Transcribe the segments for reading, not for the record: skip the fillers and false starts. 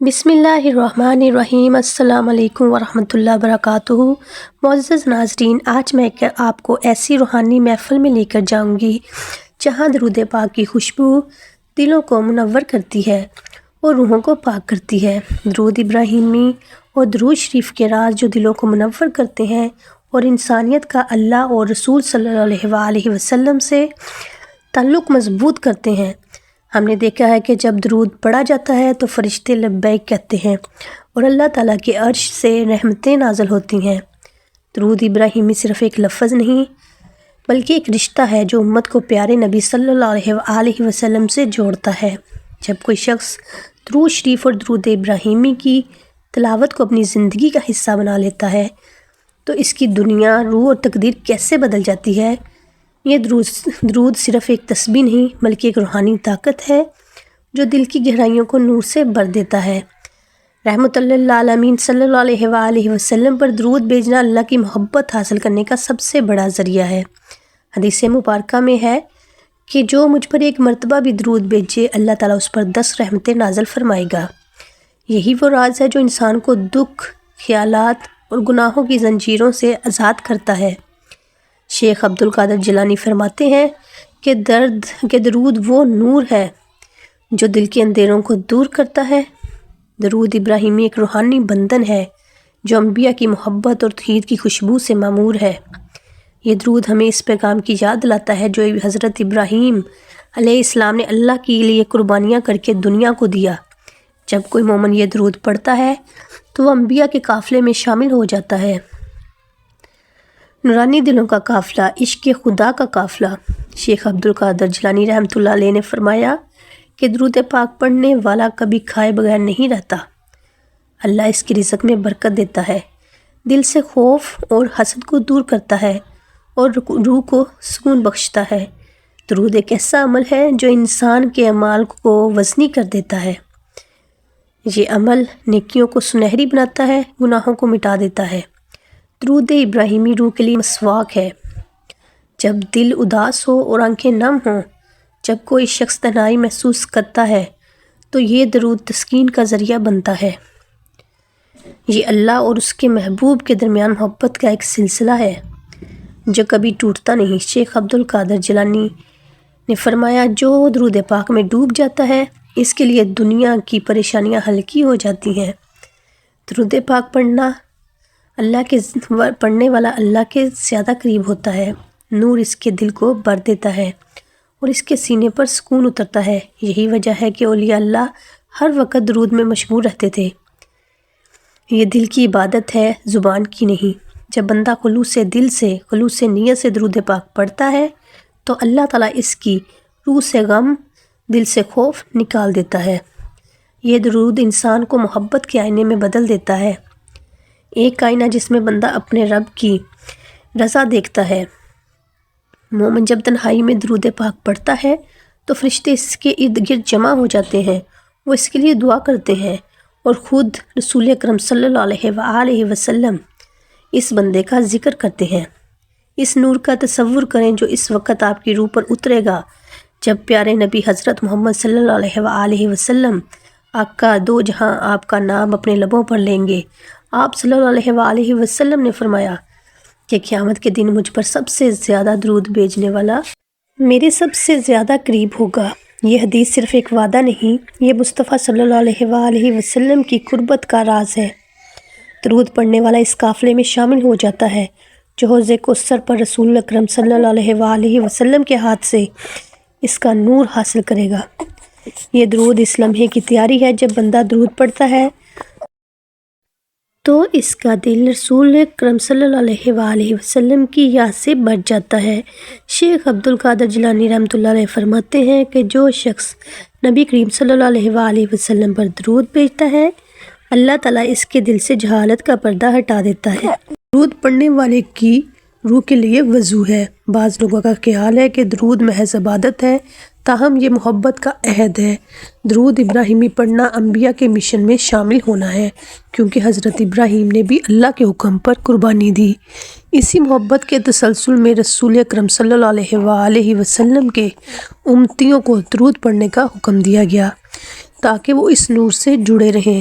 بسم اللہ الرحمن الرحیم۔ السلام علیکم ورحمۃ اللہ وبرکاتہ۔ معزز ناظرین، آج میں آپ کو ایسی روحانی محفل میں لے کر جاؤں گی جہاں درود پاک کی خوشبو دلوں کو منور کرتی ہے اور روحوں کو پاک کرتی ہے۔ درود ابراہیمی اور درود شریف کے راز جو دلوں کو منور کرتے ہیں اور انسانیت کا اللہ اور رسول صلی اللہ علیہ وسلم سے تعلق مضبوط کرتے ہیں۔ ہم نے دیکھا ہے کہ جب درود پڑھا جاتا ہے تو فرشتے لبیک کہتے ہیں اور اللہ تعالیٰ کے عرش سے رحمتیں نازل ہوتی ہیں۔ درود ابراہیمی صرف ایک لفظ نہیں بلکہ ایک رشتہ ہے جو امت کو پیارے نبی صلی اللہ علیہ وسلم سے جوڑتا ہے۔ جب کوئی شخص درود شریف اور درود ابراہیمی کی تلاوت کو اپنی زندگی کا حصہ بنا لیتا ہے تو اس کی دنیا، روح اور تقدیر کیسے بدل جاتی ہے۔ یہ درود صرف ایک تسبیح نہیں بلکہ ایک روحانی طاقت ہے جو دل کی گہرائیوں کو نور سے بھر دیتا ہے۔ رحمت للعالمین صلی اللہ علیہ وسلم پر درود بھیجنا اللہ کی محبت حاصل کرنے کا سب سے بڑا ذریعہ ہے۔ حدیث مبارکہ میں ہے کہ جو مجھ پر ایک مرتبہ بھی درود بھیجے اللہ تعالیٰ اس پر 10 رحمتیں نازل فرمائے گا۔ یہی وہ راز ہے جو انسان کو دکھ، خیالات اور گناہوں کی زنجیروں سے آزاد کرتا ہے۔ شیخ عبد القادر جیلانی فرماتے ہیں کہ درود وہ نور ہے جو دل کے اندھیروں کو دور کرتا ہے۔ درود ابراہیمی ایک روحانی بندھن ہے جو انبیاء کی محبت اور توحید کی خوشبو سے معمور ہے۔ یہ درود ہمیں اس پیغام کی یاد دلاتا ہے جو حضرت ابراہیم علیہ السلام نے اللہ کے لیے قربانیاں کر کے دنیا کو دیا۔ جب کوئی مومن یہ درود پڑھتا ہے تو وہ انبیاء کے قافلے میں شامل ہو جاتا ہے۔ نورانی دلوں کا قافلہ، عشق خدا کا قافلہ۔ شیخ عبد القادر جیلانی رحمۃ اللہ علیہ نے فرمایا کہ درود پاک پڑھنے والا کبھی کھائے بغیر نہیں رہتا۔ اللہ اس کی رزق میں برکت دیتا ہے، دل سے خوف اور حسد کو دور کرتا ہے اور روح کو سکون بخشتا ہے۔ درود ایک ایسا عمل ہے جو انسان کے اعمال کو وزنی کر دیتا ہے۔ یہ عمل نیکیوں کو سنہری بناتا ہے، گناہوں کو مٹا دیتا ہے۔ درود ابراہیمی روح کے لیے مسواک ہے۔ جب دل اداس ہو اور آنکھیں نم ہوں، جب کوئی شخص تنہائی محسوس کرتا ہے تو یہ درود تسکین کا ذریعہ بنتا ہے۔ یہ اللہ اور اس کے محبوب کے درمیان محبت کا ایک سلسلہ ہے جو کبھی ٹوٹتا نہیں۔ شیخ عبد القادر جیلانی نے فرمایا جو درود پاک میں ڈوب جاتا ہے اس کے لیے دنیا کی پریشانیاں ہلکی ہو جاتی ہیں۔ درود پاک پڑھنے والا اللہ کے زیادہ قریب ہوتا ہے، نور اس کے دل کو بھر دیتا ہے اور اس کے سینے پر سکون اترتا ہے۔ یہی وجہ ہے کہ اولیاء اللہ ہر وقت درود میں مشغول رہتے تھے۔ یہ دل کی عبادت ہے، زبان کی نہیں۔ جب بندہ خلوص دل سے، خلوص نیت سے درود پاک پڑھتا ہے تو اللہ تعالیٰ اس کی روح سے غم، دل سے خوف نکال دیتا ہے۔ یہ درود انسان کو محبت کے آئینے میں بدل دیتا ہے، ایک آئینہ جس میں بندہ اپنے رب کی رضا دیکھتا ہے۔ مومن جب تنہائی میں درود پاک پڑھتا ہے تو فرشتے اس کے ارد گرد جمع ہو جاتے ہیں، وہ اس کے لیے دعا کرتے ہیں اور خود رسول اکرم صلی اللہ علیہ وسلم اس بندے کا ذکر کرتے ہیں۔ اس نور کا تصور کریں جو اس وقت آپ کی روح پر اترے گا جب پیارے نبی حضرت محمد صلی اللہ علیہ وسلم آقا دو جہاں آپ کا نام اپنے لبوں پر لیں گے۔ آپ صلی اللہ علیہ وسلم نے فرمایا کہ قیامت کے دن مجھ پر سب سے زیادہ درود بھیجنے والا میرے سب سے زیادہ قریب ہوگا۔ یہ حدیث صرف ایک وعدہ نہیں، یہ مصطفیٰ صلی اللہ علیہ وسلم کی قربت کا راز ہے۔ درود پڑھنے والا اس قافلے میں شامل ہو جاتا ہے جو حوض کوثر پر رسول اکرم صلی اللہ علیہ وسلم کے ہاتھ سے اس کا نور حاصل کرے گا۔ یہ درود اس لمحے کی تیاری ہے، جب بندہ درود پڑھتا ہے تو اس کا دل رسول اکرم صلی اللہ علیہ وسلم کی یاد سے بھر جاتا ہے۔ شیخ عبد القادر جیلانی رحمۃ اللہ علیہ فرماتے ہیں کہ جو شخص نبی کریم صلی اللہ علیہ وسلم پر درود بھیجتا ہے اللہ تعالیٰ اس کے دل سے جہالت کا پردہ ہٹا دیتا ہے۔ درود پڑھنے والے کی روح کے لیے وضو ہے۔ بعض لوگوں کا خیال ہے کہ درود محض عبادت ہے، تاہم یہ محبت کا عہد ہے۔ درود ابراہیمی پڑھنا انبیاء کے مشن میں شامل ہونا ہے، کیونکہ حضرت ابراہیم نے بھی اللہ کے حکم پر قربانی دی۔ اسی محبت کے تسلسل میں رسول اکرم صلی اللہ علیہ وسلم کے امتیوں کو درود پڑھنے کا حکم دیا گیا تاکہ وہ اس نور سے جڑے رہیں۔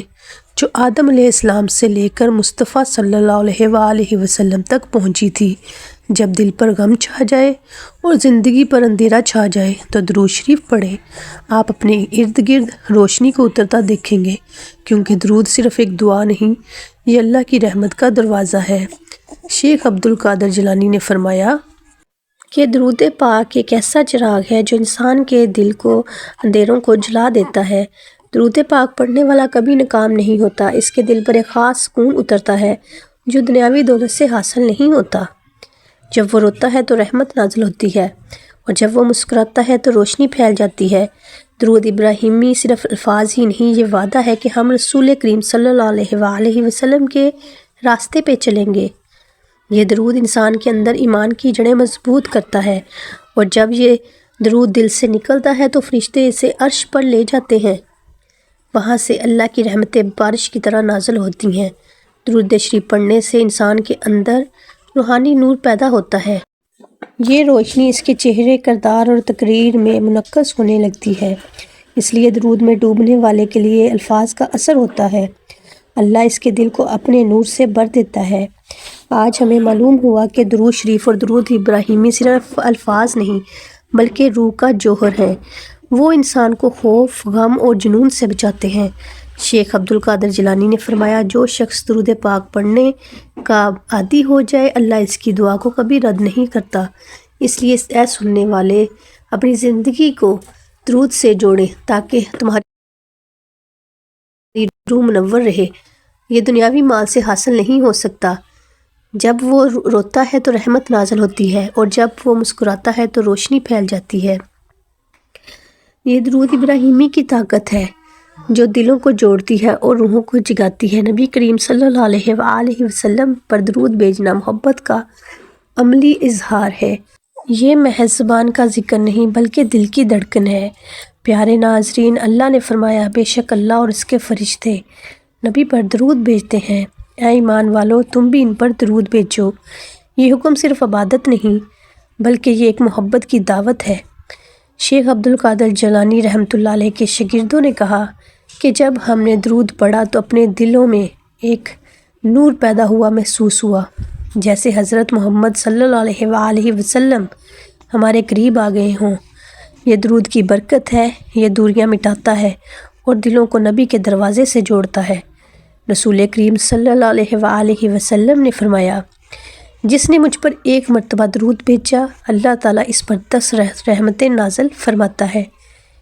جو آدم علیہ السلام سے لے کر مصطفیٰ صلی اللہ علیہ وآلہ وسلم تک پہنچی تھی۔ جب دل پر غم چھا جائے اور زندگی پر اندھیرا چھا جائے تو درود شریف پڑھیں۔ آپ اپنے ارد گرد روشنی کو اترتا دیکھیں گے، کیونکہ درود صرف ایک دعا نہیں، یہ اللہ کی رحمت کا دروازہ ہے۔ شیخ عبدالقادر جیلانی نے فرمایا کہ درود پاک ایک ایسا چراغ ہے جو انسان کے دل کو اندھیروں کو جلا دیتا ہے۔ درود پاک پڑھنے والا کبھی ناکام نہیں ہوتا، اس کے دل پر ایک خاص سکون اترتا ہے جو دنیاوی دولت سے حاصل نہیں ہوتا۔ جب وہ روتا ہے تو رحمت نازل ہوتی ہے، اور جب وہ مسکراتا ہے تو روشنی پھیل جاتی ہے۔ درود ابراہیمی صرف الفاظ ہی نہیں، یہ وعدہ ہے کہ ہم رسول کریم صلی اللہ علیہ وآلہ وسلم کے راستے پہ چلیں گے۔ یہ درود انسان کے اندر ایمان کی جڑیں مضبوط کرتا ہے، اور جب یہ درود دل سے نکلتا ہے تو فرشتے اسے عرش پر لے جاتے ہیں۔ وہاں سے اللہ کی رحمتیں بارش کی طرح نازل ہوتی ہیں۔ درود شریف پڑھنے سے انسان کے اندر روحانی نور پیدا ہوتا ہے۔ یہ روشنی اس کے چہرے، کردار اور تقریر میں منعکس ہونے لگتی ہے۔ اس لیے درود میں ڈوبنے والے کے لیے الفاظ کا اثر ہوتا ہے۔ اللہ اس کے دل کو اپنے نور سے بھر دیتا ہے۔ آج ہمیں معلوم ہوا کہ درود شریف اور درود ابراہیمی صرف الفاظ نہیں بلکہ روح کا جوہر ہیں۔ وہ انسان کو خوف، غم اور جنون سے بچاتے ہیں۔ شیخ عبدالقادر جیلانی نے فرمایا، جو شخص درود پاک پڑھنے کا عادی ہو جائے، اللہ اس کی دعا کو کبھی رد نہیں کرتا۔ اس لیے اے سننے والے، اپنی زندگی کو درود سے جوڑیں تاکہ تمہاری روح منور رہے۔ یہ دنیاوی مال سے حاصل نہیں ہو سکتا۔ جب وہ روتا ہے تو رحمت نازل ہوتی ہے، اور جب وہ مسکراتا ہے تو روشنی پھیل جاتی ہے۔ یہ درود ابراہیمی کی طاقت ہے جو دلوں کو جوڑتی ہے اور روحوں کو جگاتی ہے۔ نبی کریم صلی اللہ علیہ وآلہ وسلم پر درود بھیجنا محبت کا عملی اظہار ہے۔ یہ محض زبان کا ذکر نہیں بلکہ دل کی دھڑکن ہے۔ پیارے ناظرین، اللہ نے فرمایا، بے شک اللہ اور اس کے فرشتے نبی پر درود بھیجتے ہیں۔ اے ایمان والو، تم بھی ان پر درود بھیجو۔ یہ حکم صرف عبادت نہیں بلکہ یہ ایک محبت کی دعوت ہے۔ شیخ عبدالقادر جیلانی رحمۃ اللہ علیہ کے شاگردوں نے کہا کہ جب ہم نے درود پڑھا تو اپنے دلوں میں ایک نور پیدا ہوا محسوس ہوا، جیسے حضرت محمد صلی اللہ علیہ وآلہ وسلم ہمارے قریب آ گئے ہوں۔ یہ درود کی برکت ہے، یہ دوریاں مٹاتا ہے اور دلوں کو نبی کے دروازے سے جوڑتا ہے۔ رسول کریم صلی اللہ علیہ وآلہ وسلم نے فرمایا، جس نے مجھ پر ایک مرتبہ درود بھیجا، اللہ تعالیٰ اس پر 10 رحمتیں نازل فرماتا ہے۔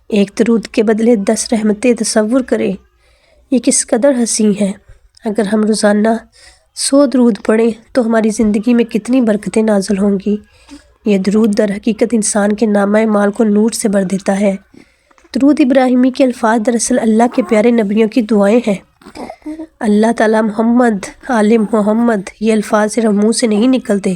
ایک درود کے بدلے 10 رحمتیں، تصور کریں یہ کس قدر حسین ہے۔ اگر ہم روزانہ 100 درود پڑھیں تو ہماری زندگی میں کتنی برکتیں نازل ہوں گی۔ یہ درود در حقیقت انسان کے نامہ مال کو نور سے بھر دیتا ہے۔ درود ابراہیمی کے الفاظ دراصل اللہ کے پیارے نبیوں کی دعائیں ہیں۔ اللہ تعالیٰ محمد، آل محمد، یہ الفاظ صرف منہ سے نہیں نکلتے،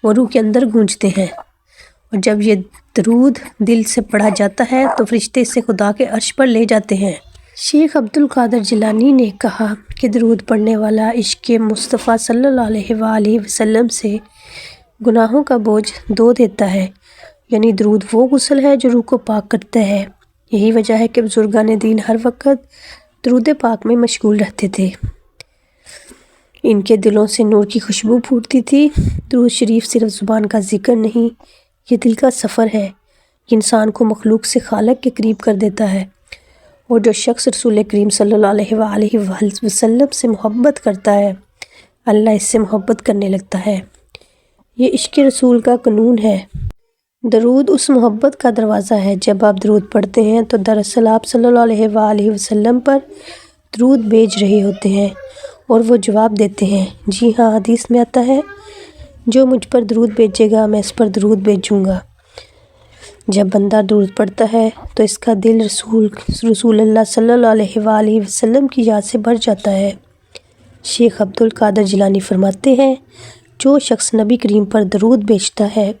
وہ روح کے اندر گونجتے ہیں، اور جب یہ درود دل سے پڑھا جاتا ہے تو فرشتے اسے خدا کے عرش پر لے جاتے ہیں۔ شیخ عبدالقادر جیلانی نے کہا کہ درود پڑھنے والا عشق مصطفیٰ صلی اللہ علیہ وآلہ وسلم سے گناہوں کا بوجھ دھو دیتا ہے، یعنی درود وہ غسل ہے جو روح کو پاک کرتا ہے۔ یہی وجہ ہے کہ بزرگان دین ہر وقت درود پاک میں مشغول رہتے تھے۔ ان کے دلوں سے نور کی خوشبو پھوٹتی تھی۔ درود شریف صرف زبان کا ذکر نہیں، یہ دل کا سفر ہے۔ یہ انسان کو مخلوق سے خالق کے قریب کر دیتا ہے، اور جو شخص رسول کریم صلی اللہ علیہ وآلہ وسلم سے محبت کرتا ہے، اللہ اس سے محبت کرنے لگتا ہے۔ یہ عشق رسول کا قانون ہے۔ درود اس محبت کا دروازہ ہے۔ جب آپ درود پڑھتے ہیں تو دراصل آپ صلی اللہ علیہ وآلہ وسلم پر درود بھیج رہے ہوتے ہیں، اور وہ جواب دیتے ہیں، جی ہاں، حدیث میں آتا ہے، جو مجھ پر درود بھیجے گا میں اس پر درود بھیجوں گا۔ جب بندہ درود پڑھتا ہے تو اس کا دل رسول اللہ صلی اللہ علیہ وآلہ وسلم کی یاد سے بھر جاتا ہے۔ شیخ عبدالقادر جیلانی فرماتے ہیں، جو شخص نبی کریم پر درود بھیجتا ہے،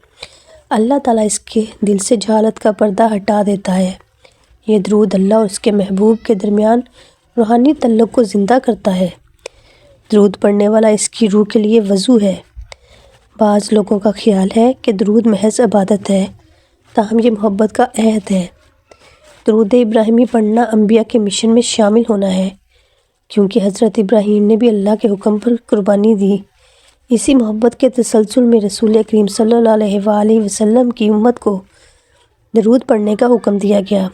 اللہ تعالیٰ اس کے دل سے جہالت کا پردہ ہٹا دیتا ہے۔ یہ درود اللہ اور اس کے محبوب کے درمیان روحانی تعلق کو زندہ کرتا ہے۔ درود پڑھنے والا اس کی روح کے لیے وضو ہے۔ بعض لوگوں کا خیال ہے کہ درود محض عبادت ہے، تاہم یہ محبت کا عہد ہے۔ درود ابراہیمی پڑھنا انبیاء کے مشن میں شامل ہونا ہے۔ کیونکہ حضرت ابراہیم نے بھی اللہ کے حکم پر قربانی دی۔ اسی محبت کے تسلسل میں رسول کریم صلی اللہ علیہ وآلہ وسلم کی امت کو درود پڑھنے کا حکم دیا گیا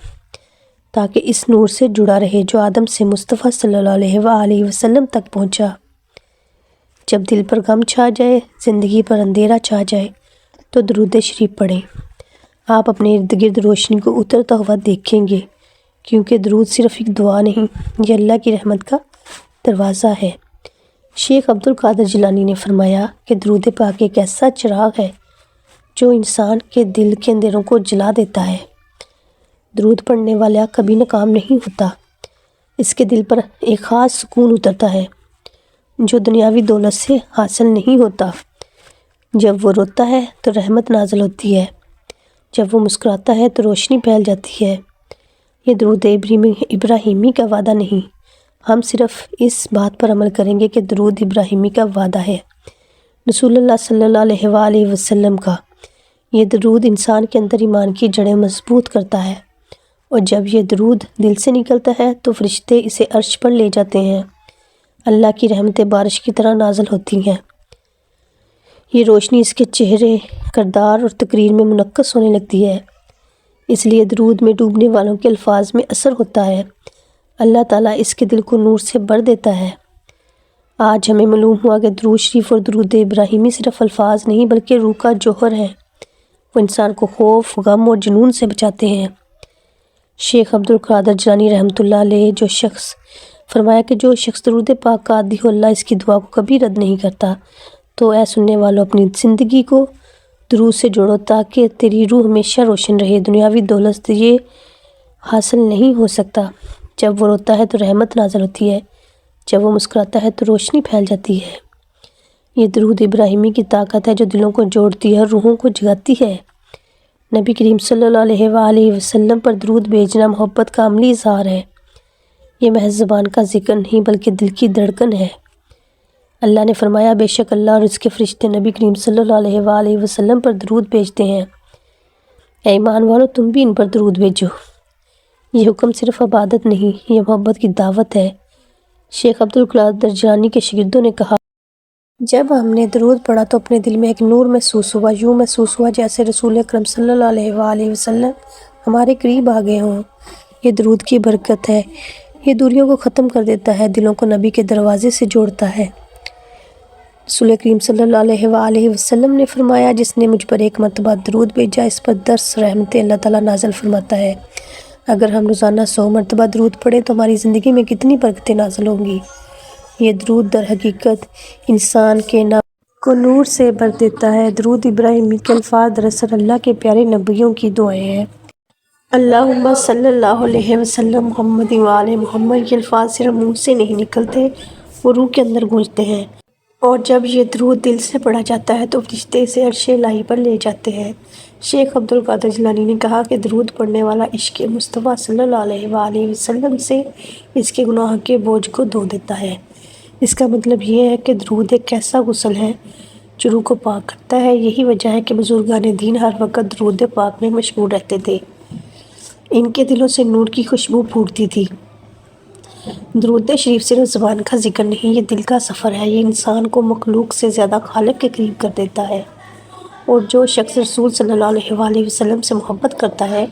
تاکہ اس نور سے جڑا رہے جو آدم سے مصطفیٰ صلی اللہ علیہ وآلہ وسلم تک پہنچا۔ جب دل پر غم چھا جائے، زندگی پر اندھیرا چھا جائے تو درود شریف پڑھیں۔ آپ اپنے ارد گرد روشنی کو اترتا ہوا دیکھیں گے، کیونکہ درود صرف ایک دعا نہیں، یہ اللہ کی رحمت کا دروازہ ہے۔ شیخ عبد القادر جیلانی نے فرمایا کہ درود پاک ایک ایسا چراغ ہے جو انسان کے دل کے اندھیروں کو جلا دیتا ہے۔ درود پڑھنے والا کبھی ناکام نہیں ہوتا، اس کے دل پر ایک خاص سکون اترتا ہے جو دنیاوی دولت سے حاصل نہیں ہوتا۔ جب وہ روتا ہے تو رحمت نازل ہوتی ہے، جب وہ مسکراتا ہے تو روشنی پھیل جاتی ہے۔ یہ درود ابراہیمی کا وعدہ نہیں، ہم صرف اس بات پر عمل کریں گے کہ درود ابراہیمی کا وعدہ ہے، رسول اللہ صلی اللہ علیہ وآلہ وسلم کا۔ یہ درود انسان کے اندر ایمان کی جڑیں مضبوط کرتا ہے، اور جب یہ درود دل سے نکلتا ہے تو فرشتے اسے عرش پر لے جاتے ہیں۔ اللہ کی رحمتیں بارش کی طرح نازل ہوتی ہیں۔ یہ روشنی اس کے چہرے، کردار اور تقریر میں منعکس ہونے لگتی ہے۔ اس لیے درود میں ڈوبنے والوں کے الفاظ میں اثر ہوتا ہے، اللہ تعالیٰ اس کے دل کو نور سے بھر دیتا ہے۔ آج ہمیں معلوم ہوا کہ درود شریف اور درود ابراہیمی صرف الفاظ نہیں بلکہ روح کا جوہر ہے، وہ انسان کو خوف، غم اور جنون سے بچاتے ہیں۔ شیخ عبد القادر جیلانی رحمۃ اللہ علیہ فرمایا کہ جو شخص درود پاک کا عادی ہو، اللہ اس کی دعا کو کبھی رد نہیں کرتا۔ تو اے سننے والوں، اپنی زندگی کو درود سے جوڑو تاکہ تیری روح ہمیشہ روشن رہے۔ دنیاوی دولت یہ حاصل نہیں ہو سکتا۔ جب وہ روتا ہے تو رحمت نازل ہوتی ہے، جب وہ مسکراتا ہے تو روشنی پھیل جاتی ہے۔ یہ درود ابراہیمی کی طاقت ہے جو دلوں کو جوڑتی ہے اور روحوں کو جگاتی ہے۔ نبی کریم صلی اللہ علیہ وآلہ وسلم پر درود بھیجنا محبت کا عملی اظہار ہے۔ یہ محض زبان کا ذکر نہیں بلکہ دل کی دھڑکن ہے۔ اللہ نے فرمایا، بے شک اللہ اور اس کے فرشتے نبی کریم صلی اللہ علیہ وآلہ وسلم پر درود بھیجتے ہیں۔ اے ایمان والو، تم بھی ان پر درود بھیجو۔ یہ حکم صرف عبادت نہیں، یہ محبت کی دعوت ہے۔ شیخ عبد القادر جیلانی کے شاگردوں نے کہا، جب ہم نے درود پڑھا تو اپنے دل میں ایک نور محسوس ہوا، یوں محسوس ہوا جیسے رسول اکرم صلی اللہ علیہ وآلہ وسلم ہمارے قریب آ گئے ہوں۔ یہ درود کی برکت ہے، یہ دوریوں کو ختم کر دیتا ہے، دلوں کو نبی کے دروازے سے جوڑتا ہے۔ رسول کریم صلی اللہ علیہ وآلہ وسلم نے فرمایا، جس نے مجھ پر ایک مرتبہ درود بھیجا، اس پر 10 رحمتیں اللہ تعالیٰ نازل فرماتا ہے۔ اگر ہم روزانہ 100 مرتبہ درود پڑھیں تو ہماری زندگی میں کتنی برکتیں نازل ہوں گی۔ یہ درود در حقیقت انسان کے نفس کو نور سے بھر دیتا ہے۔ درود ابراہیمی کے الفاظ دراصل اللہ کے پیارے نبیوں کی دعائیں ہیں۔ اللہم صلی اللہ علیہ وسلم محمد وآل محمد۔ یہ الفاظ صرف منہ سے نہیں نکلتے، وہ روح کے اندر گونجتے ہیں، اور جب یہ درود دل سے پڑھا جاتا ہے تو فرشتے اسے عرش الہی پر لے جاتے ہیں۔ شیخ عبد القادر جیلانی نے کہا کہ درود پڑھنے والا عشق مصطفیٰ صلی اللہ علیہ وآلہ وسلم سے اس کے گناہ کے بوجھ کو دھو دیتا ہے۔ اس کا مطلب یہ ہے کہ درود ایک ایسا غسل ہے جو روح کو پاک کرتا ہے۔ یہی وجہ ہے کہ بزرگان دین ہر وقت درود پاک میں مشغول رہتے تھے، ان کے دلوں سے نور کی خوشبو پھوٹتی تھی۔ درود شریف صرف زبان کا ذکر نہیں، یہ دل کا سفر ہے۔ یہ انسان کو مخلوق سے زیادہ خالق کے قریب کر دیتا ہے، اور جو شخص رسول صلی اللہ علیہ وآلہ وسلم سے محبت کرتا ہے،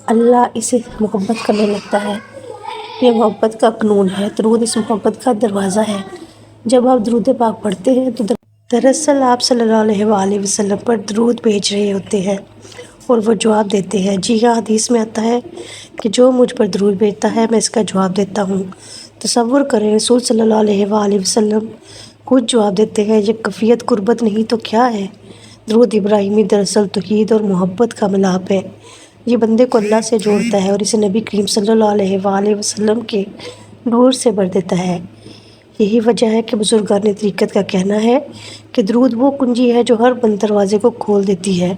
اللہ اسے محبت کرنے لگتا ہے۔ یہ محبت کا قانون ہے، درود اس محبت کا دروازہ ہے۔ جب آپ درود پاک پڑھتے ہیں تو دراصل آپ صلی اللہ علیہ وآلہ وسلم پر درود بھیج رہے ہوتے ہیں، اور وہ جواب دیتے ہیں۔ جی ہاں، حدیث میں آتا ہے کہ جو مجھ پر درود بھیجتا ہے میں اس کا جواب دیتا ہوں۔ تصور کریں، رسول صلی اللہ علیہ وآلہ وسلم خود جواب دیتے ہیں۔ یہ کیفیت قربت نہیں تو کیا ہے؟ درود ابراہیمی دراصل توحید اور محبت کا ملاپ ہے۔ یہ بندے کو اللہ سے جوڑتا ہے اور اسے نبی کریم صلی اللہ علیہ وآلہ وسلم کے نور سے بھر دیتا ہے۔ یہی وجہ ہے کہ بزرگان طریقت کا کہنا ہے کہ درود وہ کنجی ہے جو ہر بند دروازے کو کھول دیتی ہے،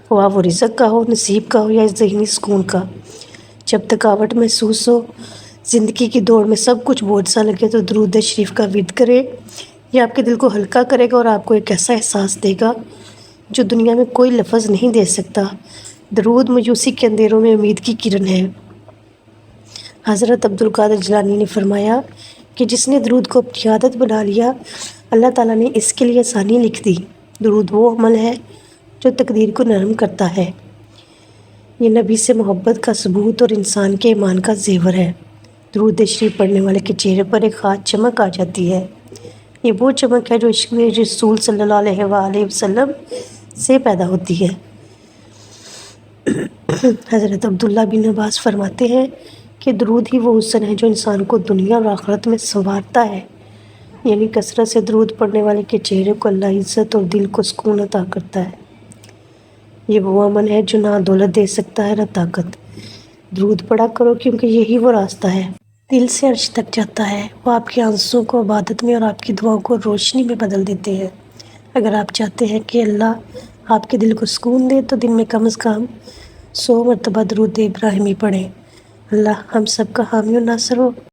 خواہ وہ رزق کا ہو، نصیب کا ہو یا ذہنی سکون کا۔ جب تھکاوٹ محسوس ہو، زندگی کی دوڑ میں سب کچھ بوجھ سا لگے، تو درود شریف کا ورد کریں۔ یہ آپ کے دل کو ہلکا کرے گا اور آپ کو ایک ایسا احساس دے گا جو دنیا میں کوئی لفظ نہیں دے سکتا۔ درود مایوسی کے اندھیروں میں امید کی کرن ہے۔ حضرت عبدالقادر جیلانی نے فرمایا کہ جس نے درود کو اپنی عادت بنا لیا، اللہ تعالیٰ نے اس کے لیے آسانی لکھ دی۔ درود وہ عمل ہے جو تقدیر کو نرم کرتا ہے۔ یہ نبی سے محبت کا ثبوت اور انسان کے ایمان کا زیور ہے۔ درود شریف پڑھنے والے کے چہرے پر ایک خاص چمک آ جاتی ہے۔ یہ وہ چمک ہے جو عشق رسول صلی اللہ علیہ وآلہ وسلم سے پیدا ہوتی ہے۔ حضرت عبداللہ بن عباس فرماتے ہیں کہ درود ہی وہ حسن ہے جو انسان کو دنیا اور آخرت میں سنوارتا ہے، یعنی کثرت سے درود پڑھنے والے کے چہرے کو اللہ عزت اور دل کو سکون عطا کرتا ہے۔ یہ وہ امن ہے جو نہ دولت دے سکتا ہے نہ طاقت۔ درود پڑھا کرو کیونکہ یہی وہ راستہ ہے، دل سے عرش تک جاتا ہے۔ وہ آپ کے آنسوں کو عبادت میں اور آپ کی دعاؤں کو روشنی میں بدل دیتے ہیں۔ اگر آپ چاہتے ہیں کہ اللہ آپ کے دل کو سکون دے تو دن میں کم از کم 100 مرتبہ درود ابراہیمی پڑھیں۔ اللہ ہم سب کا حامی و ناصر ہو۔